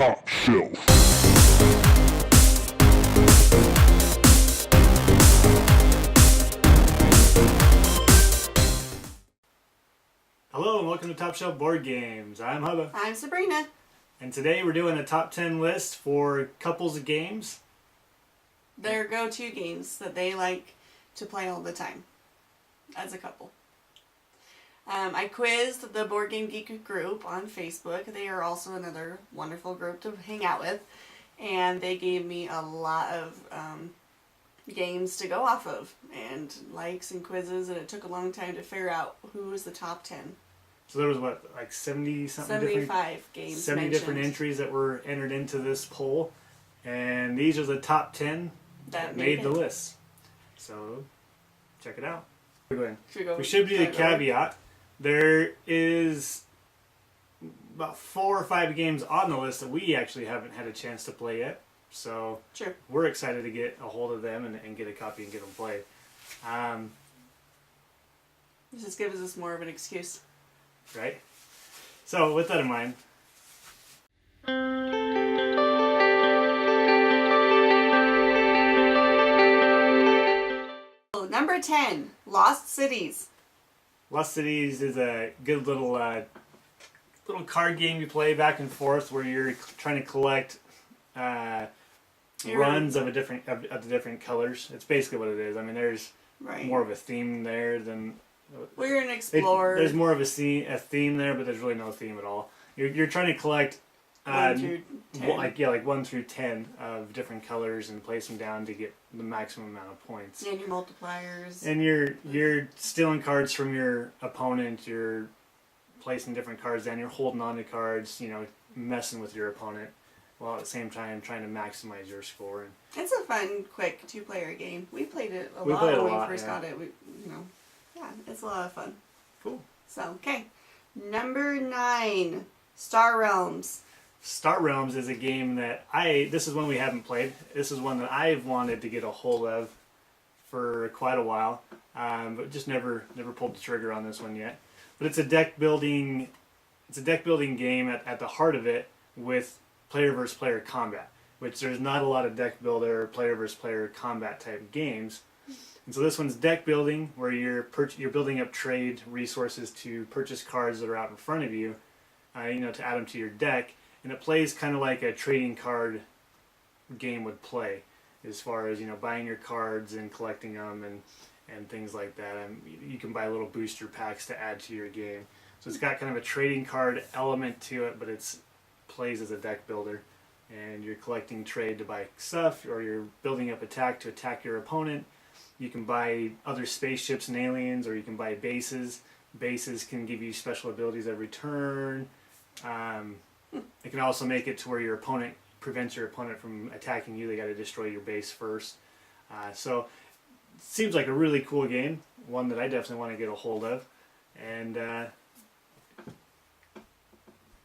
top shelf. Hello and welcome to Top Shelf Board Games. I'm Hubba. I'm Sabrina. And today we're doing a top 10 list for couples of games. Their go-to games that they like to play all the time as a couple. I quizzed the Board Game Geek group on Facebook. They are also another wonderful group to hang out with. And they gave me a lot of games to go off of. And likes and quizzes. And it took a long time to figure out who was the top 10. So there was what, like 70 something 75 games 70 mentioned. different entries that were entered into this poll. And these are the top 10 that made the list. So check it out. We should do the caveat. There is about 4 or 5 games on the list that we actually haven't had a chance to play yet. So sure. We're excited to get a hold of them and get a copy and get them played. This just gives us more of an excuse. Right? So with that in mind, Number 10, Lost Cities. Lost Cities is a good little card game you play back and forth where you're trying to collect runs of the different colors. It's basically what it is. I mean, there's more of a theme there than. We're an explorer. There's more of a theme there, but there's really no theme at all. You're trying to collect 1 through 10. like 1 through 10 of different colors and place them down to get the maximum amount of points. And your multipliers. And you're stealing cards from your opponent. You're placing different cards down. You're holding on to cards. You know, messing with your opponent, while at the same time trying to maximize your score. It's a fun, quick 2-player game. We played it a lot when we first got it. Yeah, it's a lot of fun. Cool. So, okay. Number 9, Star Realms. Star Realms is a game that this is one we haven't played. This is one that I've wanted to get a hold of for quite a while, but just never pulled the trigger on this one yet. But it's a deck building game at the heart of it, with player versus player combat, which there's not a lot of deck builder, player versus player combat type games. And so this one's deck building, where you're building up trade resources to purchase cards that are out in front of you, to add them to your deck. And it plays kind of like a trading card game would play, as far as buying your cards and collecting them and things like that. And you can buy little booster packs to add to your game. So it's got kind of a trading card element to it, but it's plays as a deck builder. And you're collecting trade to buy stuff, or you're building up attack to attack your opponent. You can buy other spaceships and aliens, or you can buy bases. Bases can give you special abilities every turn. It can also make it to where your opponent prevents your opponent from attacking you. They got to destroy your base first. So it seems like a really cool game, one that I definitely want to get a hold of, and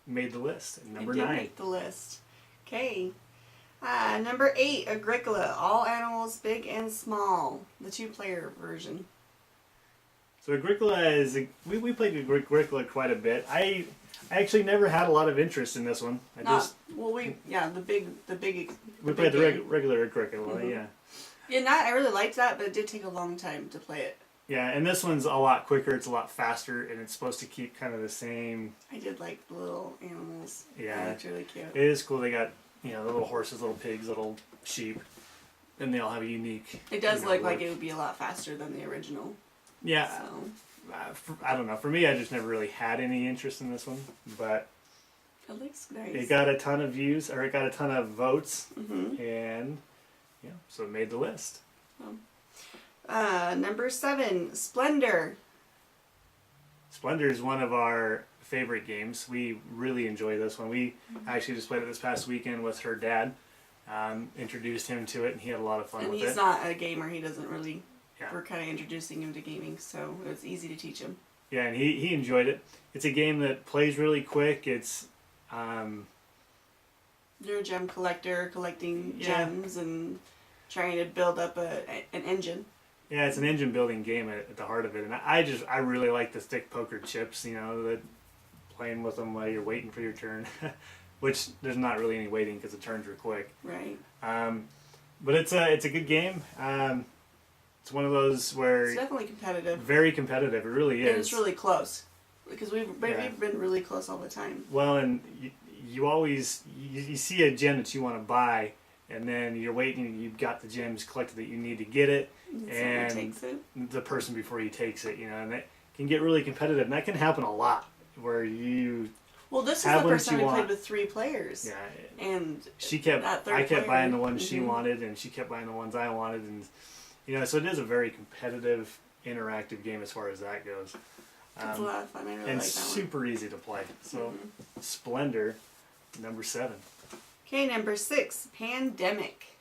made the list at number 9. Make the list. Okay. Number 8, Agricola. All animals, big and small. The 2-player version. So Agricola is we played Agricola quite a bit. I actually never had a lot of interest in this one. We played the regular Agricola, mm-hmm. yeah. Yeah, I really liked that, but it did take a long time to play it. Yeah, and this one's a lot quicker. It's a lot faster, and it's supposed to keep kind of the same. I did like the little animals. Yeah, it's really cute. It is cool. They got the little horses, little pigs, little sheep, and they all have a unique. It does look like it would be a lot faster than the original. Yeah. So. I don't know. For me, I just never really had any interest in this one, but it looks nice. It got a ton of views, or it got a ton of votes, mm-hmm. and so it made the list. Number 7, Splendor. Splendor is one of our favorite games. We really enjoy this one. We actually just played it this past weekend with her dad. Introduced him to it, and he had a lot of fun with it. And he's not a gamer. He doesn't really. Yeah. We're kind of introducing him to gaming, so it was easy to teach him. Yeah, and he enjoyed it. It's a game that plays really quick. It's you're a gem collector, collecting gems and trying to build up an engine. Yeah, it's an engine building game at the heart of it, and I really like the stick poker chips. Playing with them while you're waiting for your turn. which there's not really any waiting because the turns are quick. Right. But it's a good game. It's one of those where It's definitely competitive. very competitive. It really is. And it's really close because we've been really close all the time. Well, and you always you see a gem that you want to buy, and then you're waiting. You've got the gems collected that you need to get it, And someone takes it. the person before you takes it. And that can get really competitive, and that can happen a lot where you. Well, this is have the what first time you we played want. with 3 players. Yeah. And I kept buying the ones she Mhm. wanted, and she kept buying the ones I wanted, and so it is a very competitive, interactive game as far as that goes. It's a lot of fun. I really And like that one. super easy to play. So, Splendor, number 7. Okay, number 6, Pandemic.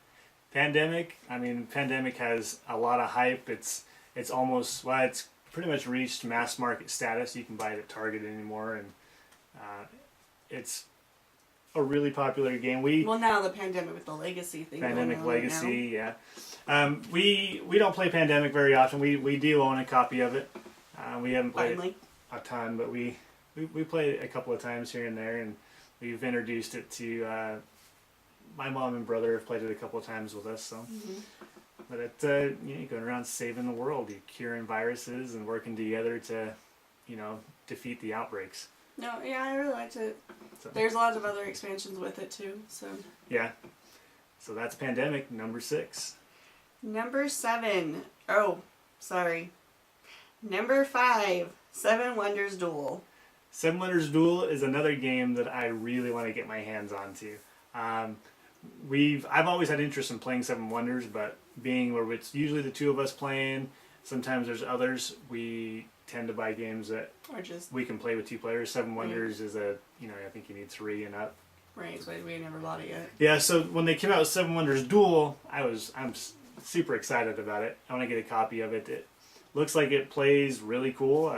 Pandemic. I mean, Pandemic has a lot of hype. It's almost it's pretty much reached mass market status. You can buy it at Target anymore, and it's a really popular game. Well, now the Pandemic with the Legacy thing. Pandemic going on right Legacy, yeah. We don't play Pandemic very often. We do own a copy of it. We haven't played Finally. it a ton, but we played it a couple of times here and there, and we've introduced it to my mom and brother have played it a couple of times with us. So, but it you're going around saving the world, you're curing viruses and working together to defeat the outbreaks. No, yeah, I really liked it. So, There's lots of other expansions with it too. So yeah. So that's Pandemic, number 6. number 7. Oh, sorry. Number 5, 7 Wonders Duel. 7 Wonders Duel is another game that I really want to get my hands onto. I've always had interest in playing 7 Wonders, but being where it's usually the 2 of us playing, sometimes there's others. We tend to buy games that Or just we can play with 2 players. 7 Wonders is I think you need 3 and up. right, so we never bought it yet. Yeah, so when they came out with 7 Wonders Duel, I'm super excited about it. I want to get a copy of it. It looks like it plays really cool.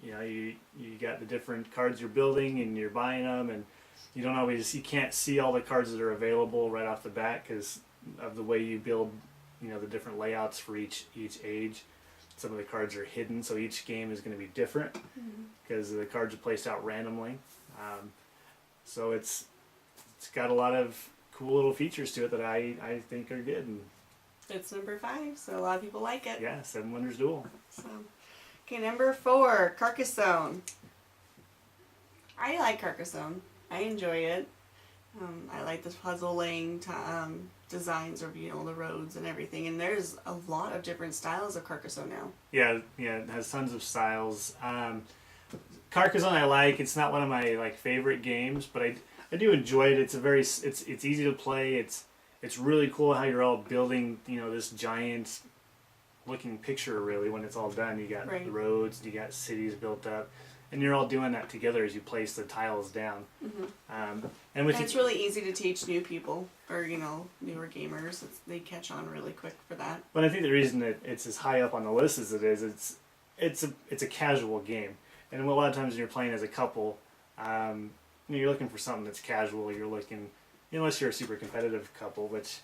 You got the different cards you're building and you're buying them, and you can't see all the cards that are available right off the bat because of the way you build, the different layouts for each age. Some of the cards are hidden, so each game is going to be different because the cards are placed out randomly. So it's got a lot of cool little features to it that I think are good. And It's number 5, so a lot of people like it. yeah, 7 Wonders Duel. So, okay, number 4, Carcassonne. I like Carcassonne. I enjoy it. I like the puzzling designs of the roads and everything. And there's a lot of different styles of Carcassonne now. Yeah, it has tons of styles. Carcassonne I like. It's not one of my favorite games, but I do enjoy it. It's easy to play. It's really cool how you're all building this giant looking picture really when it's all done. You got Right. the roads, you got cities built up, and you're all doing that together as you place the tiles down. And with And it's really easy to teach new people or newer gamers. They catch on really quick for that. But I think the reason that it's as high up on the list as it is, it's a casual game, and a lot of times when you're playing as a couple, you're looking for something that's casual. You're looking, unless you're a super competitive couple, which,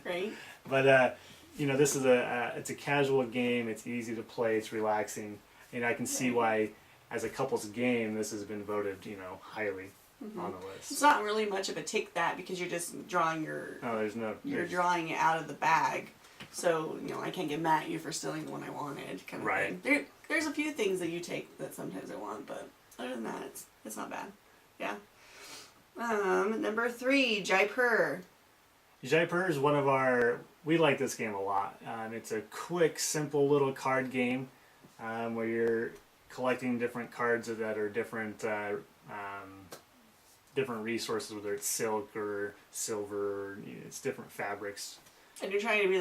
Right? But this is it's a casual game. It's easy to play. It's relaxing, and I can see why, as a couple's game, this has been voted highly on the list. It's not really much of a take that because you're just drawing you're drawing it out of the bag. So, I can't get mad at you for stealing the one I wanted kind of Right. thing. There's a few things that you take that sometimes I want, but other than that, it's not bad. Yeah. Number 3, Jaipur. Jaipur is one of we like this game a lot. It's a quick, simple little card game where you're collecting different cards that are different different resources, whether it's silk or silver, it's different fabrics. And you're trying to be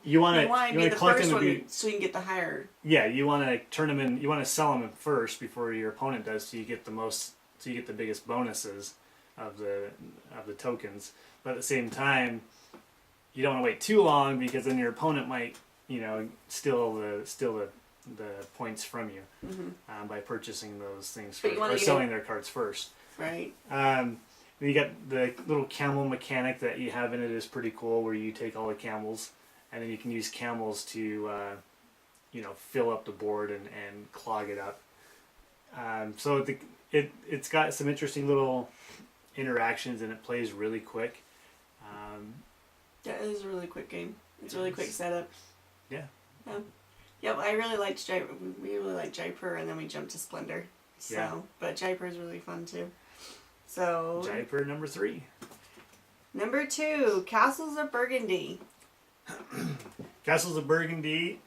You want to be the collect first them to one be, so you can get the higher. yeah, you want to turn them in. You want to sell them first before your opponent does, so you get the biggest bonuses of the tokens. But at the same time, you don't want to wait too long because then your opponent might steal the points from you by purchasing those things But you first, wanna or get selling their cards first. Right. You got the little camel mechanic that you have in it is pretty cool, where you take all the camels and then you can use camels to fill up the board and clog it up. So it's got some interesting little interactions, and it plays really quick. Yeah, it is a really quick game. It's a really quick setup. Yeah. Yep, I really liked Jaipur. We really liked Jaipur, and then we jumped to Splendor. So, Yeah. But Jaipur is really fun too. So Jaipur number 3. Number 2, Castles of Burgundy. Castles of Burgundy.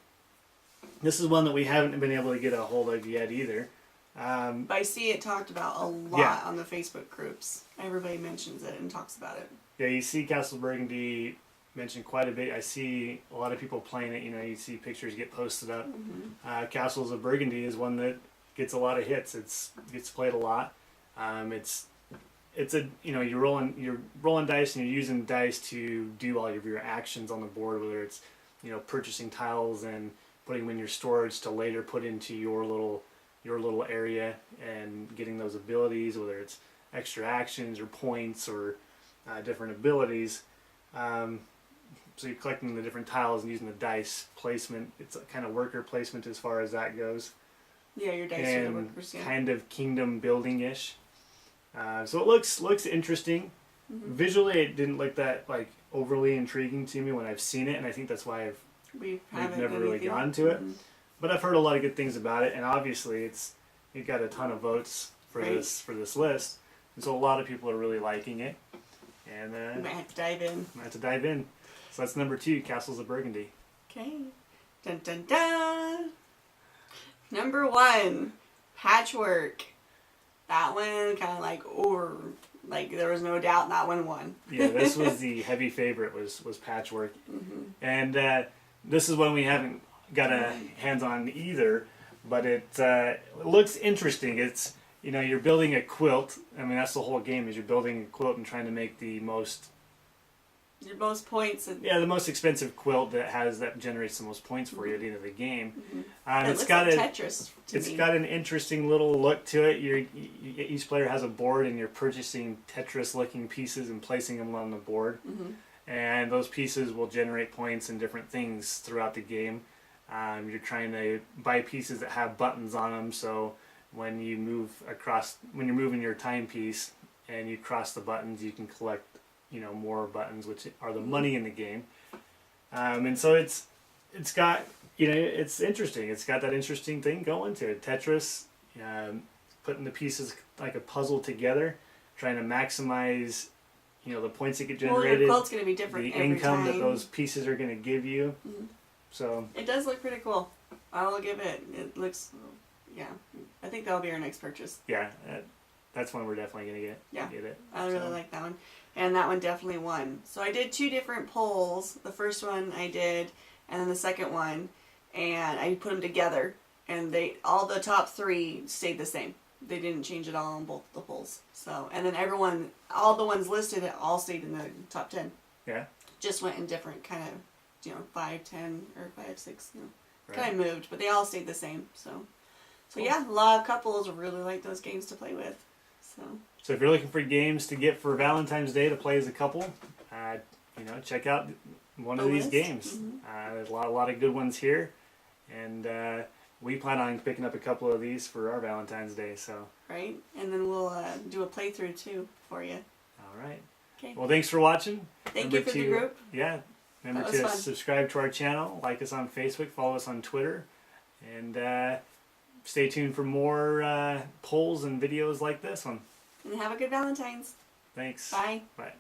This is one that we haven't been able to get a hold of yet either. But I see it talked about a lot Yeah. on the Facebook groups. Everybody mentions it and talks about it. Yeah, you see Castle of Burgundy mentioned quite a bit. I see a lot of people playing it. You know, you see pictures get posted up. Castles of Burgundy is one that gets a lot of hits. It gets played a lot. It's a, you know, you're rolling dice, and you're using dice to do all of your actions on the board, whether it's, you know, purchasing tiles and putting them in your storage to later put into your little area, and getting those abilities, whether it's extra actions or points or different abilities. So you're collecting the different tiles and using the dice placement. It's a kind of worker placement as far as that goes. Yeah, your dice are the workers, yeah. Kind of kingdom building-ish. So it looks interesting. Visually, it didn't look that like overly intriguing to me when I've seen it, and I think that's why we've never really gone to it. But I've heard a lot of good things about it, and obviously it got a ton of votes for this list, and so a lot of people are really liking it. And we might have to dive in. Might have to dive in. So that's number 2, Castles of Burgundy. Okay. Dun dun dun. Number 1, Patchwork. That one kind of like there was no doubt that one won. Yeah, this was the heavy favorite was Patchwork, and this is one we haven't got a hands on either, but it looks interesting. It's, you know, you're building a quilt. I mean, that's the whole game, is you're building a quilt and trying to make the most points. The most expensive quilt that generates the most points for you at the end of the game. It It's looks got like Tetris to It's me. got an interesting little look to it. Each player has a board, and you're purchasing Tetris-looking pieces and placing them on the board. And those pieces will generate points and different things throughout the game. You're trying to buy pieces that have buttons on them, so when you're moving your timepiece and you cross the buttons, you can collect, you know, more buttons, which are the money in the game. And so it's got, you know, it's interesting. It's got that interesting thing going to it. Tetris, putting the pieces like a puzzle together, trying to maximize, you know, the points that get generated. Well, your quilt's going to be different the every income time. that those pieces are going to give you. So it does look pretty cool. I will give it. It looks, yeah. I think that'll be our next purchase. yeah, that's one we're definitely going to get. Yeah. Get it. I really like that one. And that one definitely won. So I did 2 different polls. The first one I did, and then the second one, and I put them together, and all the top 3 stayed the same. They didn't change at all on both the polls. So, and then all the ones listed, all stayed in the top 10. Yeah. Just went in different kind of, you know, 5, 10, or 5, 6, you know, Right. kind of moved, but they all stayed the same. So Cool. yeah, a lot of couples really like those games to play with. So if you're looking for games to get for Valentine's Day to play as a couple, you know, check out one of The these list. games. There's a lot of good ones here, and we plan on picking up a couple of these for our Valentine's Day. So Right, and then we'll do a playthrough too for you. all right. Okay. Well, thanks for watching. Thank you for the group. Yeah. Remember That was to fun. subscribe to our channel, like us on Facebook, follow us on Twitter, and stay tuned for more polls and videos like this one. And have a good Valentine's. Thanks. Bye. Bye.